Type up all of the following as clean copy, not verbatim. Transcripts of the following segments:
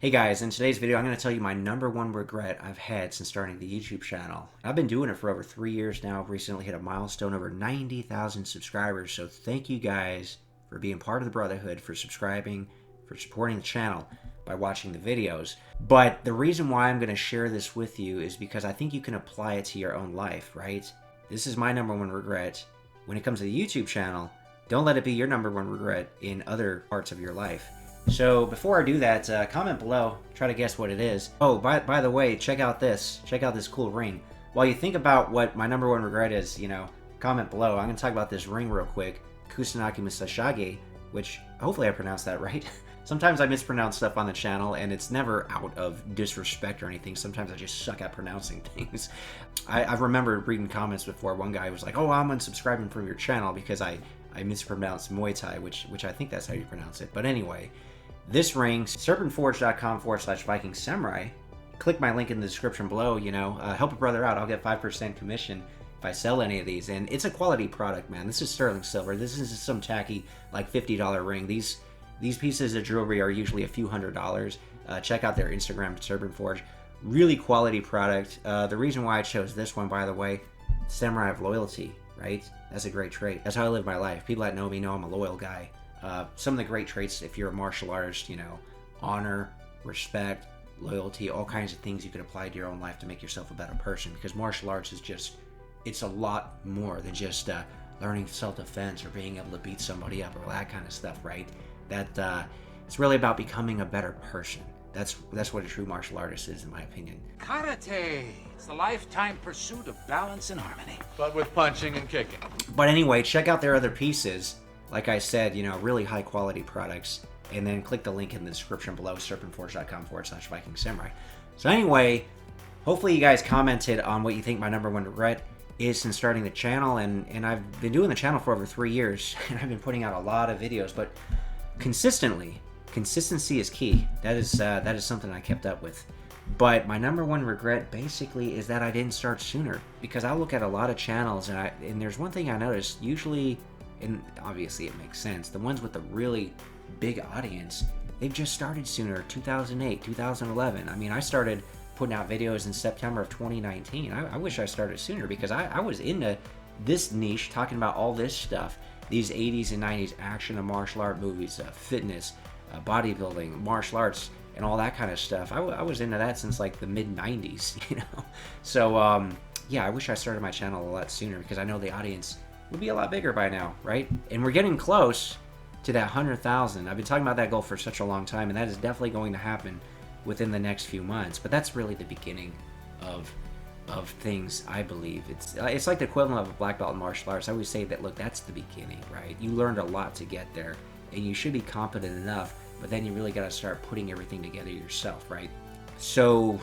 Hey guys, in today's video I'm going to tell you my number one regret I've had since starting the YouTube channel. I've been doing it for over 3 years now. I've recently hit a milestone over 90,000 subscribers, so thank you guys for being part of the Brotherhood, for subscribing, for supporting the channel by watching the videos. But the reason why I'm going to share this with you is because I think you can apply it to your own life, right? This is my number one regret. When it comes to the YouTube channel, don't let it be your number one regret in other parts of your life. So before I do that, comment below, try to guess what it is. Oh, by the way, check out this cool ring. While you think about what my number one regret is, comment below. I'm going to talk about this ring real quick. Kusanagi Misashage, which hopefully I pronounced that right. Sometimes I mispronounce stuff on the channel, and it's never out of disrespect or anything. Sometimes I just suck at pronouncing things. I remember reading comments before. One guy was like, oh, I'm unsubscribing from your channel because I mispronounced Muay Thai, which I think that's how you pronounce it. But anyway, this ring, serpentforgecom/Viking Samurai. Click my link in the description below, help a brother out. I'll get 5% commission if I sell any of these. And it's a quality product, man. This is sterling silver. This isn't some tacky, like $50 ring. These pieces of jewelry are usually a few $100s. Check out their Instagram, serpentforge. Really quality product. The reason why I chose this one, by the way, samurai of loyalty, right? That's a great trait. That's how I live my life. People that know me know I'm a loyal guy. Some of the great traits, if you're a martial artist, honor, respect, loyalty, all kinds of things you could apply to your own life to make yourself a better person. Because martial arts is it's a lot more than just learning self-defense or being able to beat somebody up or that kind of stuff, right? It's really about becoming a better person. That's what a true martial artist is, in my opinion. Karate. It's the lifetime pursuit of balance and harmony. But with punching and kicking. But anyway, check out their other pieces. Like I said, really high quality products. And then click the link in the description below, serpentforge.com/Viking Samurai. So anyway, hopefully you guys commented on what you think my number one regret is since starting the channel. And I've been doing the channel for over 3 years. And I've been putting out a lot of videos. But consistency is key. That is something I kept up with. But my number one regret basically is that I didn't start sooner. Because I look at a lot of channels and there's one thing I noticed. Usually, and obviously it makes sense, the ones with the really big audience, they've just started sooner. 2008, 2011. I mean, I started putting out videos in September of 2019. I wish I started sooner because I was into this niche, talking about all this stuff. These 80s and 90s action and martial art movies, fitness, bodybuilding, martial arts, and all that kind of stuff. I was into that since like the mid-90s, So, yeah, I wish I started my channel a lot sooner because I know the audience would be a lot bigger by now, right? And we're getting close to that 100,000. I've been talking about that goal for such a long time, and that is definitely going to happen within the next few months. But that's really the beginning of things, I believe. It's like the equivalent of a black belt in martial arts. I always say that, look, that's the beginning, right? You learned a lot to get there, and you should be competent enough, but then you really got to start putting everything together yourself, right? So,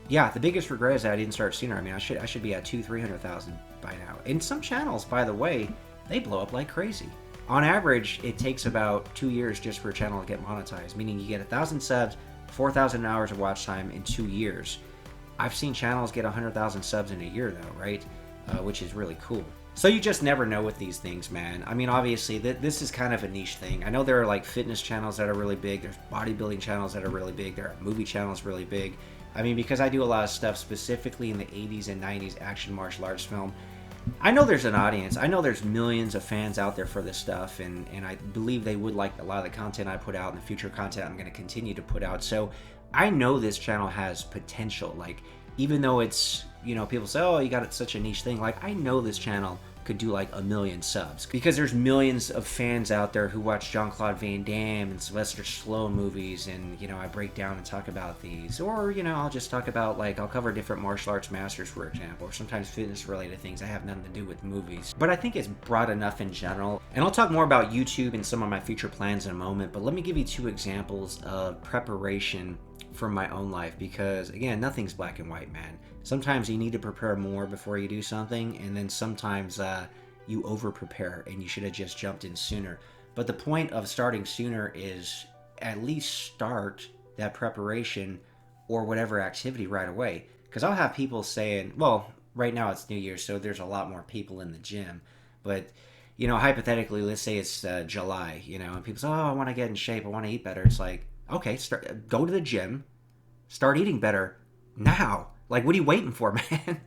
yeah, the biggest regret is that I didn't start sooner. I mean, I should be at 200,000-300,000 by now. And some channels, by the way, they blow up like crazy. On average, it takes about 2 years just for a channel to get monetized, meaning you get 1,000 subs, 4,000 hours of watch time in 2 years. I've seen channels get 100,000 subs in a year, though, right? Which is really cool. So you just never know with these things, man. I mean, obviously, this is kind of a niche thing. I know there are like fitness channels that are really big. There's bodybuilding channels that are really big. There are movie channels really big. I mean, because I do a lot of stuff specifically in the 80s and 90s action martial arts film, I know there's an audience. I know there's millions of fans out there for this stuff, and I believe they would like a lot of the content I put out and the future content I'm going to continue to put out. So I know this channel has potential. Like, even though it's, people say, oh, you got such a niche thing. Like, I know this channel could do like 1 million subs because there's millions of fans out there who watch Jean-Claude Van Damme and Sylvester Stallone movies, and I break down and talk about these, or I'll just talk about, like, I'll cover different martial arts masters, for example, or sometimes fitness related things that have nothing to do with movies. But I think it's broad enough in general, and I'll talk more about YouTube and some of my future plans in a moment. But let me give you 2 examples of preparation from my own life, because again, nothing's black and white, man. Sometimes you need to prepare more before you do something, and then sometimes you over prepare and you should have just jumped in sooner. But the point of starting sooner is at least start that preparation or whatever activity right away. Because I'll have people saying, well, right now it's New Year's, so there's a lot more people in the gym, but hypothetically, let's say it's July, and people say, oh, I want to get in shape, I want to eat better. It's like, Okay, go to the gym, start eating better now. Like, what are you waiting for, man?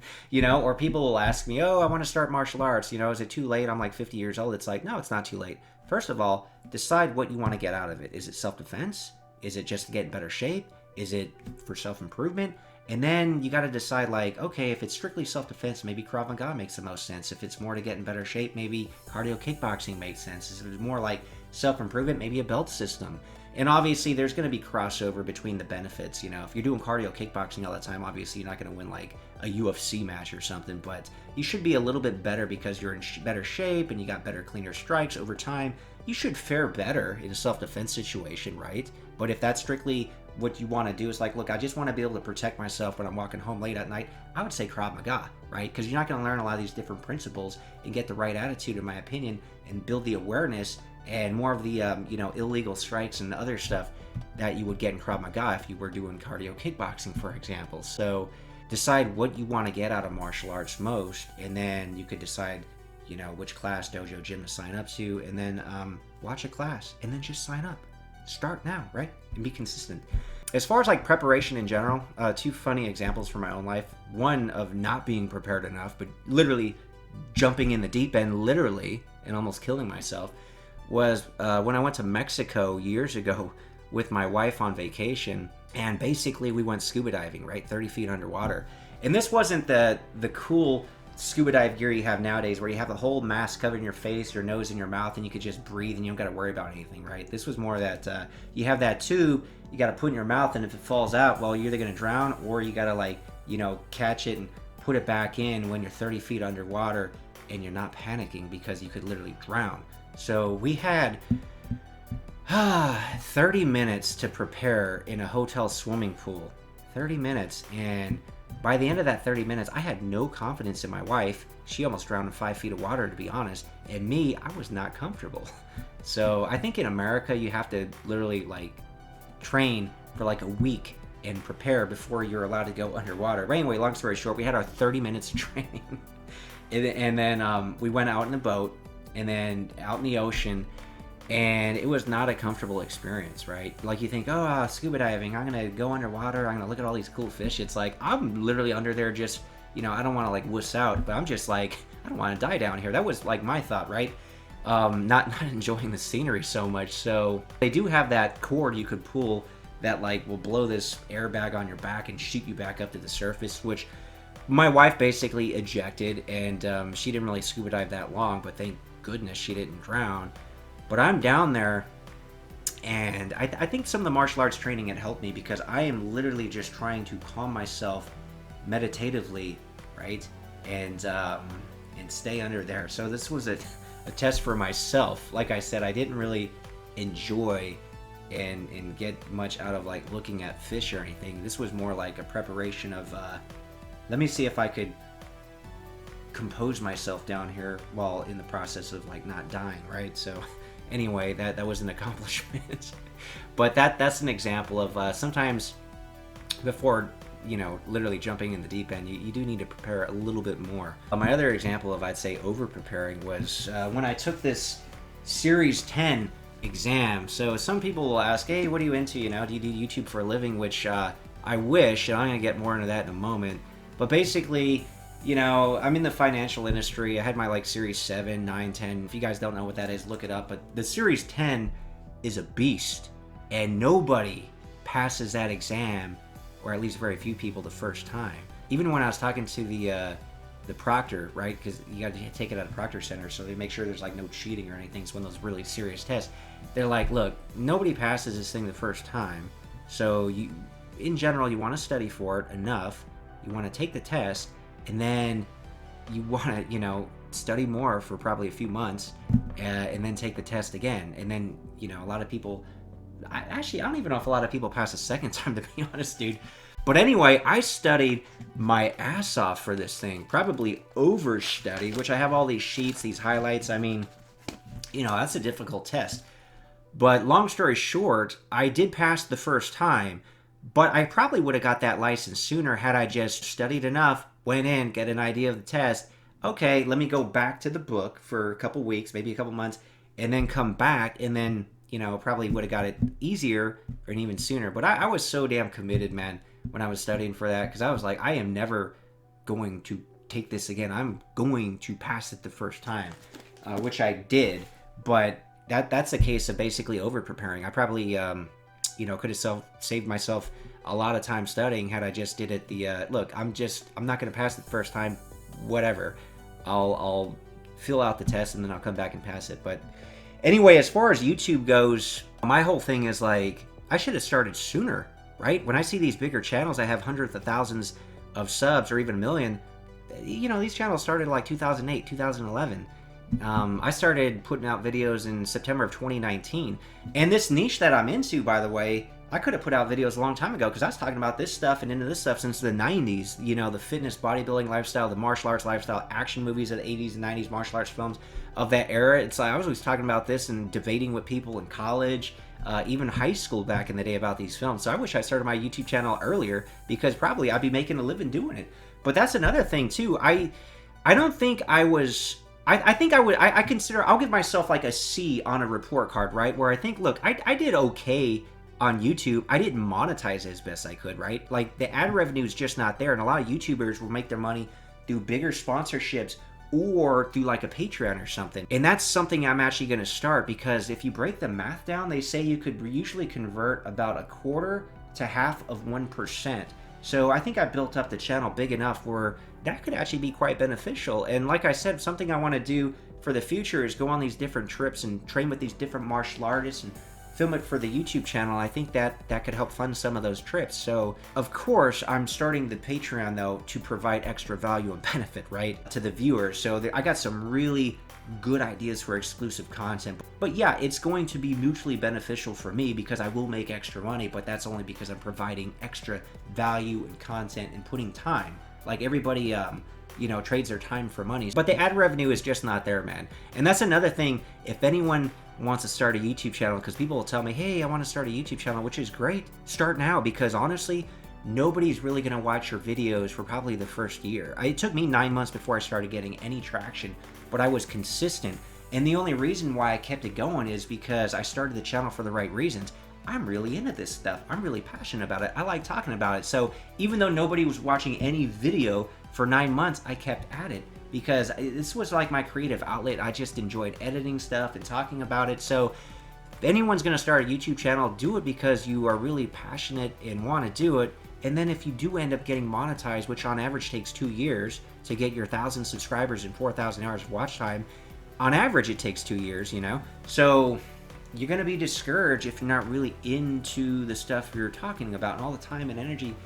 Or people will ask me, oh, I want to start martial arts. Is it too late? I'm like 50 years old. It's like, no, it's not too late. First of all, decide what you want to get out of it. Is it self-defense? Is it just to get in better shape? Is it for self-improvement? And then you got to decide, like, okay, if it's strictly self-defense, maybe Krav Maga makes the most sense. If it's more to get in better shape, maybe cardio kickboxing makes sense. If it's more like self-improvement, maybe a belt system. And obviously, there's going to be crossover between the benefits. If you're doing cardio kickboxing all the time, obviously, you're not going to win, like, a UFC match or something. But you should be a little bit better because you're in better shape and you got better, cleaner strikes over time. You should fare better in a self-defense situation, right? But if that's strictly what you want to do, is like, look, I just want to be able to protect myself when I'm walking home late at night, I would say Krav Maga, right? Because you're not going to learn a lot of these different principles and get the right attitude, in my opinion, and build the awareness and more of the illegal strikes and other stuff that you would get in Krav Maga if you were doing cardio kickboxing, for example. So decide what you want to get out of martial arts most, and then you could decide which class, dojo, gym to sign up to, and then watch a class, and then just sign up. Start now, right? And be consistent. As far as like preparation in general, two funny examples from my own life. One of not being prepared enough, but literally jumping in the deep end, literally, and almost killing myself, was when I went to Mexico years ago with my wife on vacation, and basically we went scuba diving, right? 30 feet underwater. And this wasn't the cool scuba dive gear you have nowadays where you have the whole mask covering your face, your nose, and your mouth, and you could just breathe and you don't got to worry about anything, right? This was more that you have that tube you got to put in your mouth, and if it falls out, well, you're either going to drown or you got to catch it and put it back in when you're 30 feet underwater and you're not panicking because you could literally drown. So we had 30 minutes to prepare in a hotel swimming pool. 30 minutes, and by the end of that 30 minutes, I had no confidence in my wife. She almost drowned in 5 feet of water, to be honest. And me, I was not comfortable. So I think in America, you have to literally train for a week and prepare before you're allowed to go underwater. But anyway, long story short, we had our 30 minutes of training. and then we went out in the boat and then out in the ocean. And it was not a comfortable experience, right? Like you think, oh, scuba diving, I'm going to go underwater, I'm going to look at all these cool fish. It's like, I'm literally under there just, I don't want to wuss out, but I'm just like, I don't want to die down here. That was my thought, right? Not enjoying the scenery so much. So they do have that cord you could pull that will blow this airbag on your back and shoot you back up to the surface, which my wife basically ejected, and she didn't really scuba dive that long, but thank goodness she didn't drown. But I'm down there, and I think some of the martial arts training had helped me because I am literally just trying to calm myself meditatively, right? And stay under there. So this was a test for myself. Like I said, I didn't really enjoy and get much out of looking at fish or anything. This was more like a preparation of, let me see if I could compose myself down here while in the process of not dying, right? So anyway, that was an accomplishment. But that's an example of sometimes before literally jumping in the deep end, you do need to prepare a little bit more. My other example of, I'd say, over preparing was when I took this Series 10 exam. So some people will ask, hey, what are you into? Do you do YouTube for a living? Which I wish, and I'm going to get more into that in a moment. But basically, I'm in the financial industry. I had my Series 7, 9, 10. If you guys don't know what that is, look it up. But the Series 10 is a beast. And nobody passes that exam, or at least very few people, the first time. Even when I was talking to the proctor, right? Because you got to take it at a proctor center, so they make sure there's no cheating or anything. It's one of those really serious tests. They're like, look, nobody passes this thing the first time. So in general, you want to study for it enough. You want to take the test. And then you want to, study more for probably a few months, and then take the test again. And then, a lot of people, I don't even know if a lot of people pass a second time, to be honest, dude. But anyway, I studied my ass off for this thing, probably overstudied, which I have all these sheets, these highlights. I mean, that's a difficult test. But long story short, I did pass the first time, but I probably would have got that license sooner had I just studied enough, went in, get an idea of the test. Okay, let me go back to the book for a couple weeks, maybe a couple months, and then come back and then, you know, probably would have got it easier or even sooner. But I was so damn committed, man, when I was studying for that, because I was like, I am never going to take this again. I'm going to pass it the first time, which I did. But that's a case of basically over preparing. I probably, you know, could have saved myself a lot of time studying had I just did it look, I'm not going to pass it the first time, whatever. I'll fill out the test and then I'll come back and pass it. But anyway, as far as YouTube goes, my whole thing is like, I should have started sooner, right? When I see these bigger channels that have hundreds of thousands of subs or even a million, you know, these channels started like 2008, 2011. I started putting out videos in September of 2019. And this niche that I'm into, by the way, I could have put out videos a long time ago because I was talking about this stuff and into this stuff since the 90s. You know, the fitness, bodybuilding lifestyle, the martial arts lifestyle, action movies of the 80s and 90s, martial arts films of that era. It's like I was always talking about this and debating with people in college, even high school back in the day about these films. So I wish I started my YouTube channel earlier because probably I'd be making a living doing it. But that's another thing too. I don't think I was... I think I would, I consider, I'll give myself like a C on a report card, right? Where I think, look, I did okay on YouTube. I didn't monetize as best I could, right? Like the ad revenue is just not there. And a lot of YouTubers will make their money through bigger sponsorships or through like a Patreon or something. And that's something I'm actually going to start because if you break the math down, they say you could usually convert about a quarter to half of 1%. So I think I built up the channel big enough where that could actually be quite beneficial. And like I said, something I want to do for the future is go on these different trips and train with these different martial artists and film it for the YouTube channel. I think that could help fund some of those trips. So of course I'm starting the Patreon though to provide extra value and benefit, right, to the viewers. So I got some really good ideas for exclusive content. But yeah, it's going to be mutually beneficial for me because I will make extra money, but that's only because I'm providing extra value and content and putting time. Like everybody, you know, trades their time for money. But the ad revenue is just not there, man. And that's another thing. If anyone wants to start a YouTube channel, because people will tell me, hey, I want to start a YouTube channel, which is great. Start now, because honestly, nobody's really going to watch your videos for probably the first year. It took me 9 months before I started getting any traction, but I was consistent. And the only reason why I kept it going is because I started the channel for the right reasons. I'm really into this stuff. I'm really passionate about it. I like talking about it. So even though nobody was watching any video for 9 months, I kept at it because this was like my creative outlet. I just enjoyed editing stuff and talking about it. So if anyone's going to start a YouTube channel, do it because you are really passionate and want to do it. And then if you do end up getting monetized, which on average takes 2 years to get your 1,000 subscribers and 4,000 hours of watch time, on average it takes 2 years, you know? So you're going to be discouraged if you're not really into the stuff you're talking about and all the time and energy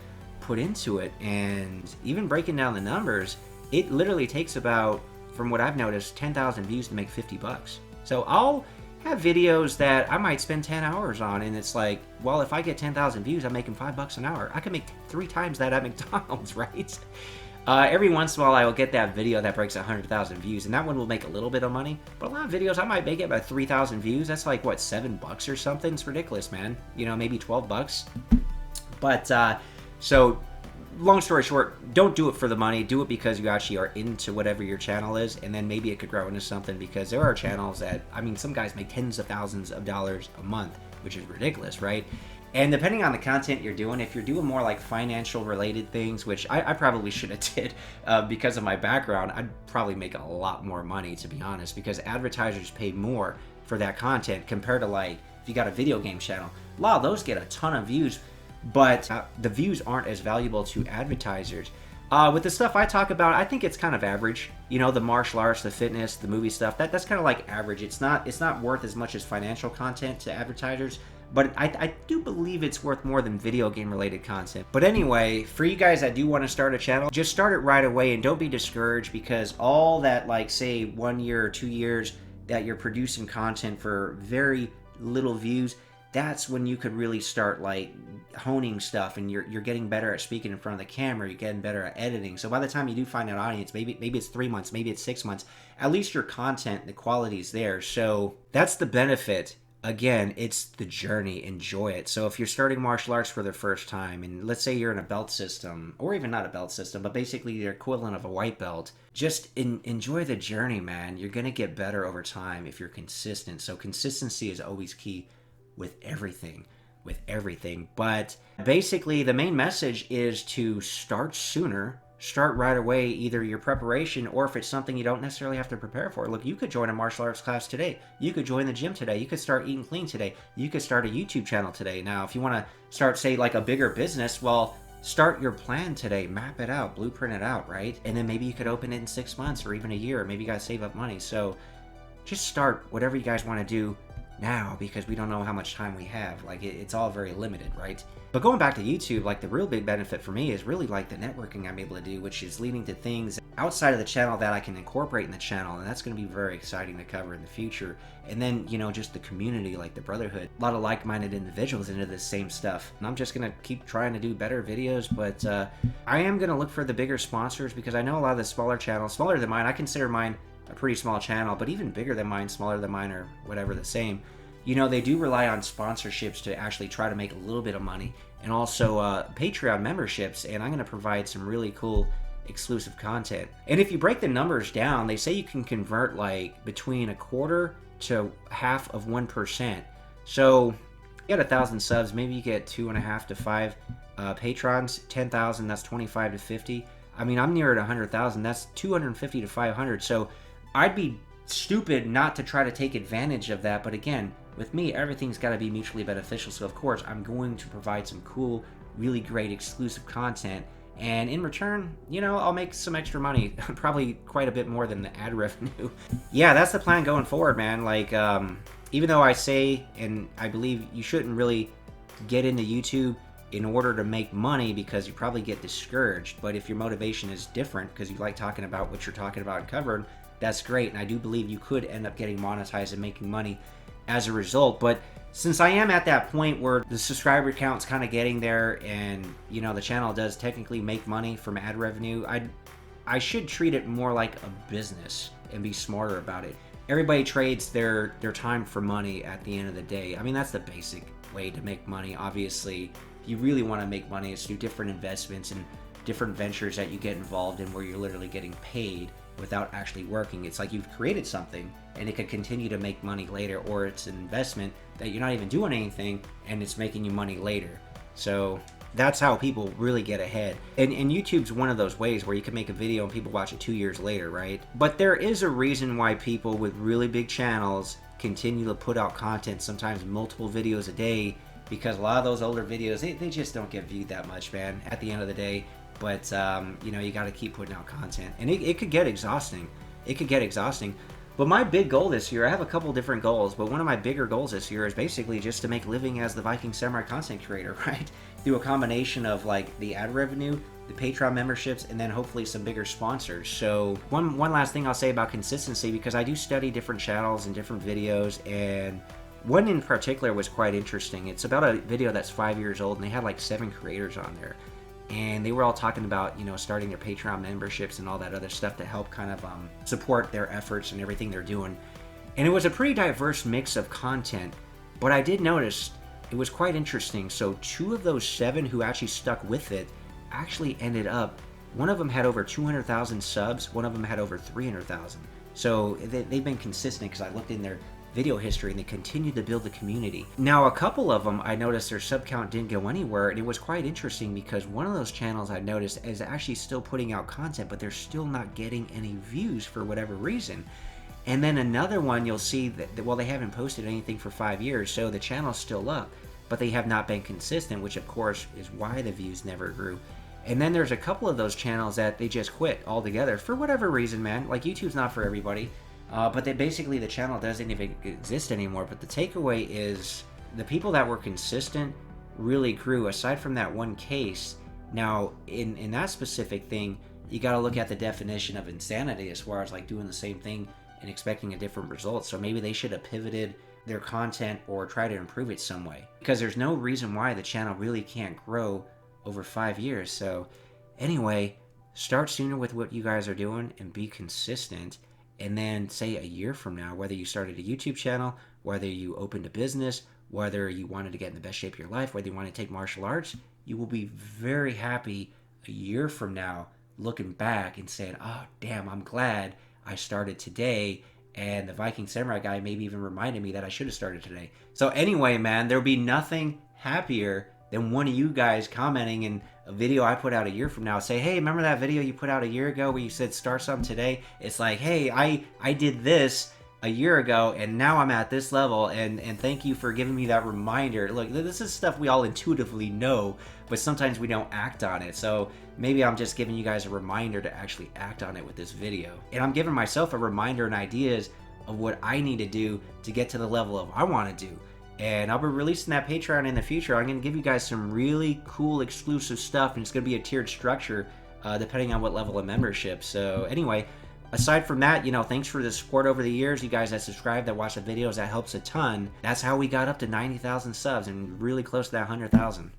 put into it. And even breaking down the numbers, it literally takes about, from what I've noticed, 10,000 views to make $50. So I'll have videos that I might spend 10 hours on, and it's like, well, if I get 10,000 views, I'm making $5 an hour. I can make 3 times that at McDonald's, right? Every once in a while, I will get that video that breaks 100,000 views, and that one will make a little bit of money. But a lot of videos, I might make it about 3,000 views. That's like, what, $7 or something? It's ridiculous, man. You know, maybe $12. But, so, long story short, don't do it for the money. Do it because you actually are into whatever your channel is, and then maybe it could grow into something, because there are channels that, I mean, some guys make tens of thousands of dollars a month, which is ridiculous, right? And depending on the content you're doing, if you're doing more like financial related things, which I probably should have did because of my background, I'd probably make a lot more money, to be honest, because advertisers pay more for that content compared to, like, if you got a video game channel. A lot of those get a ton of views, but the views aren't as valuable to advertisers. With the stuff I talk about, I think it's kind of average. You know, the martial arts, the fitness, the movie stuff, that's kind of like average. It's not worth as much as financial content to advertisers, but I do believe it's worth more than video game related content. But anyway, for you guys that do want to start a channel, just start it right away and don't be discouraged, because all that, like, say 1 year or 2 years that you're producing content for very little views, that's when you could really start, like, honing stuff, and you're getting better at speaking in front of the camera, you're getting better at editing. So by the time you do find an audience, maybe it's 3 months, maybe it's 6 months, at least your content, the quality is there. So that's the benefit again, it's the journey. Enjoy it. So if you're starting martial arts for the first time, and let's say you're in a belt system, or even not a belt system, but basically the equivalent of a white belt, just enjoy the journey, man. You're going to get better over time if you're consistent. So consistency is always key with everything. But basically the main message is to start sooner. Start right away, either your preparation or if it's something you don't necessarily have to prepare for. Look, you could join a martial arts class today. You could join the gym today. You could start eating clean today. You could start a YouTube channel today. Now, if you want to start, say, like a bigger business, well, start your plan today. Map it out, blueprint it out, right? And then maybe you could open it in 6 months or even a year. Maybe you got to save up money. So just start whatever you guys want to do now, because we don't know how much time we have. Like, it's all very limited, right? But going back to YouTube, like, the real big benefit for me is really like the networking I'm able to do, which is leading to things outside of the channel that I can incorporate in the channel, and that's going to be very exciting to cover in the future. And then, you know, just the community, like the brotherhood, a lot of like-minded individuals into this same stuff. And I'm just going to keep trying to do better videos, but I am going to look for the bigger sponsors, because I know a lot of the smaller channels, smaller than mine, I consider mine a pretty small channel, but even bigger than mine, smaller than mine, or whatever, the same, you know, they do rely on sponsorships to actually try to make a little bit of money, and also Patreon memberships, and I'm going to provide some really cool exclusive content. And if you break the numbers down, they say you can convert like between 1/4 to 1/2 of 1%. So you get 1,000 subs, maybe you get 2.5 to 5 patrons. 10,000, that's 25 to 50. I mean, I'm near at 100,000. That's 250 to 500. So I'd be stupid not to try to take advantage of that. But again, with me, everything's got to be mutually beneficial. So of course, I'm going to provide some cool, really great exclusive content. And in return, you know, I'll make some extra money, probably quite a bit more than the ad revenue. Yeah, that's the plan going forward, man. Like, even though I say, and I believe you shouldn't really get into YouTube in order to make money, because you probably get discouraged. But if your motivation is different, because you like talking about what you're talking about and covering, that's great. And I do believe you could end up getting monetized and making money as a result. But since I am at that point where the subscriber count's kind of getting there, and you know, the channel does technically make money from ad revenue, I should treat it more like a business and be smarter about it. Everybody trades their time for money at the end of the day. I mean, that's the basic way to make money. Obviously, if you really want to make money, it's through different investments and different ventures that you get involved in, where you're literally getting paid without actually working. It's like you've created something and it could continue to make money later, or it's an investment that you're not even doing anything and it's making you money later. So that's how people really get ahead. And YouTube's one of those ways where you can make a video and people watch it 2 years later, right? But there is a reason why people with really big channels continue to put out content, sometimes multiple videos a day, because a lot of those older videos, they just don't get viewed that much, man, at the end of the day. But, you know, you got to keep putting out content. And it could get exhausting. But my big goal this year, I have a couple different goals, but one of my bigger goals this year is basically just to make a living as the Viking Samurai content creator, right? Through a combination of like the ad revenue, the Patreon memberships, and then hopefully some bigger sponsors. So one last thing I'll say about consistency, because I do study different channels and different videos, and one in particular was quite interesting. It's about a video that's 5 years old, and they had like 7 creators on there. And they were all talking about, you know, starting their Patreon memberships and all that other stuff to help kind of support their efforts and everything they're doing. And it was a pretty diverse mix of content, but I did notice it was quite interesting. So 2 of those 7 who actually stuck with it actually ended up, one of them had over 200,000 subs, one of them had over 300,000. So they've been consistent, because I looked in their video history and they continued to build the community. Now, a couple of them, I noticed their sub count didn't go anywhere, and it was quite interesting because one of those channels I noticed is actually still putting out content, but they're still not getting any views for whatever reason. And then another one, you'll see that, well, they haven't posted anything for 5 years, so the channel's still up, but they have not been consistent, which of course is why the views never grew. And then there's a couple of those channels that they just quit altogether for whatever reason, man. Like, YouTube's not for everybody. But basically the channel doesn't even exist anymore. But the takeaway is the people that were consistent really grew, aside from that one case. Now, in that specific thing, you got to look at the definition of insanity as far as like doing the same thing and expecting a different result. So maybe they should have pivoted their content or try to improve it some way, because there's no reason why the channel really can't grow over 5 years. So anyway, start sooner with what you guys are doing and be consistent. And then say a year from now, whether you started a YouTube channel, whether you opened a business, whether you wanted to get in the best shape of your life, whether you want to take martial arts, you will be very happy a year from now looking back and saying, oh, damn, I'm glad I started today. And the Viking Samurai guy maybe even reminded me that I should have started today. So anyway, man, there'll be nothing happier than one of you guys commenting in a video I put out a year from now. Say, hey, remember that video you put out a year ago where you said start something today? It's like, hey, I did this a year ago and now I'm at this level, and thank you for giving me that reminder. Look, this is stuff we all intuitively know, but sometimes we don't act on it. So maybe I'm just giving you guys a reminder to actually act on it with this video. And I'm giving myself a reminder and ideas of what I need to do to get to the level of I want to do. And I'll be releasing that Patreon in the future. I'm going to give you guys some really cool exclusive stuff, and it's going to be a tiered structure depending on what level of membership. So anyway, aside from that, thanks for the support over the years. You guys that subscribe, that watch the videos, that helps a ton. That's how we got up to 90,000 subs and really close to that 100,000.